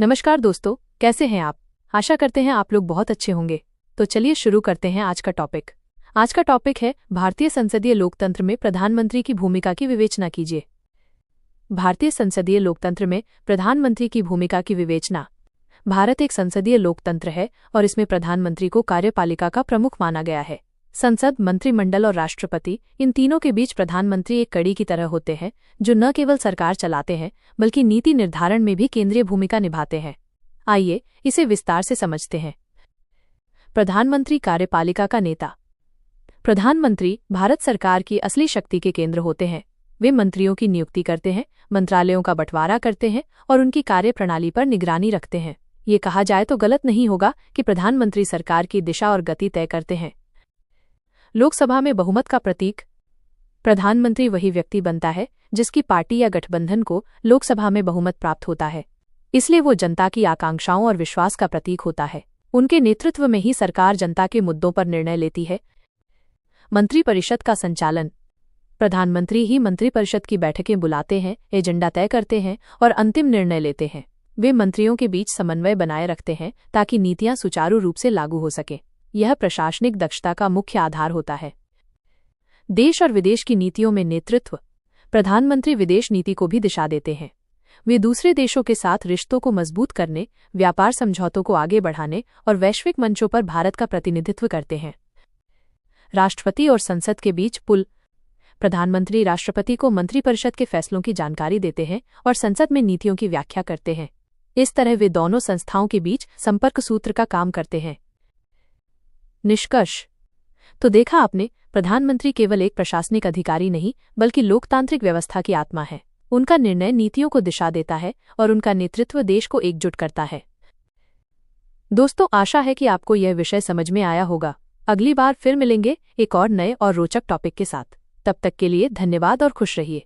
नमस्कार दोस्तों, कैसे हैं आप। आशा करते हैं आप लोग बहुत अच्छे होंगे। तो चलिए शुरू करते हैं आज का टॉपिक। आज का टॉपिक है भारतीय संसदीय लोकतंत्र में प्रधानमंत्री की भूमिका की विवेचना कीजिए। भारतीय संसदीय लोकतंत्र में प्रधानमंत्री की भूमिका की विवेचना। भारत एक संसदीय लोकतंत्र है और इसमें प्रधानमंत्री को कार्यपालिका का प्रमुख माना गया है। संसद, मंत्रिमंडल और राष्ट्रपति, इन तीनों के बीच प्रधानमंत्री एक कड़ी की तरह होते हैं जो न केवल सरकार चलाते हैं बल्कि नीति निर्धारण में भी केंद्रीय भूमिका निभाते हैं। आइए इसे विस्तार से समझते हैं। प्रधानमंत्री कार्यपालिका का नेता। प्रधानमंत्री भारत सरकार की असली शक्ति के केंद्र होते हैं। वे मंत्रियों की नियुक्ति करते हैं, मंत्रालयों का बंटवारा करते हैं और उनकी कार्यप्रणाली पर निगरानी रखते हैं। ये कहा जाए तो गलत नहीं होगा कि प्रधानमंत्री सरकार की दिशा और गति तय करते हैं। लोकसभा में बहुमत का प्रतीक। प्रधानमंत्री वही व्यक्ति बनता है जिसकी पार्टी या गठबंधन को लोकसभा में बहुमत प्राप्त होता है, इसलिए वो जनता की आकांक्षाओं और विश्वास का प्रतीक होता है। उनके नेतृत्व में ही सरकार जनता के मुद्दों पर निर्णय लेती है। मंत्रिपरिषद का संचालन। प्रधानमंत्री ही मंत्रिपरिषद की बैठकें बुलाते हैं, एजेंडा तय करते हैं और अंतिम निर्णय लेते हैं। वे मंत्रियों के बीच समन्वय बनाए रखते हैं ताकि नीतियां सुचारू रूप से लागू हो सकें। यह प्रशासनिक दक्षता का मुख्य आधार होता है। देश और विदेश की नीतियों में नेतृत्व। प्रधानमंत्री विदेश नीति को भी दिशा देते हैं। वे दूसरे देशों के साथ रिश्तों को मजबूत करने, व्यापार समझौतों को आगे बढ़ाने और वैश्विक मंचों पर भारत का प्रतिनिधित्व करते हैं। राष्ट्रपति और संसद के बीच पुल। प्रधानमंत्री राष्ट्रपति को मंत्रिपरिषद के फैसलों की जानकारी देते हैं और संसद में नीतियों की व्याख्या करते हैं। इस तरह वे दोनों संस्थाओं के बीच संपर्क सूत्र का काम करते हैं। निष्कर्ष। तो देखा आपने, प्रधानमंत्री केवल एक प्रशासनिक अधिकारी नहीं बल्कि लोकतांत्रिक व्यवस्था की आत्मा है। उनका निर्णय नीतियों को दिशा देता है और उनका नेतृत्व देश को एकजुट करता है। दोस्तों, आशा है कि आपको यह विषय समझ में आया होगा। अगली बार फिर मिलेंगे एक और नए और रोचक टॉपिक के साथ। तब तक के लिए धन्यवाद और खुश रहिए।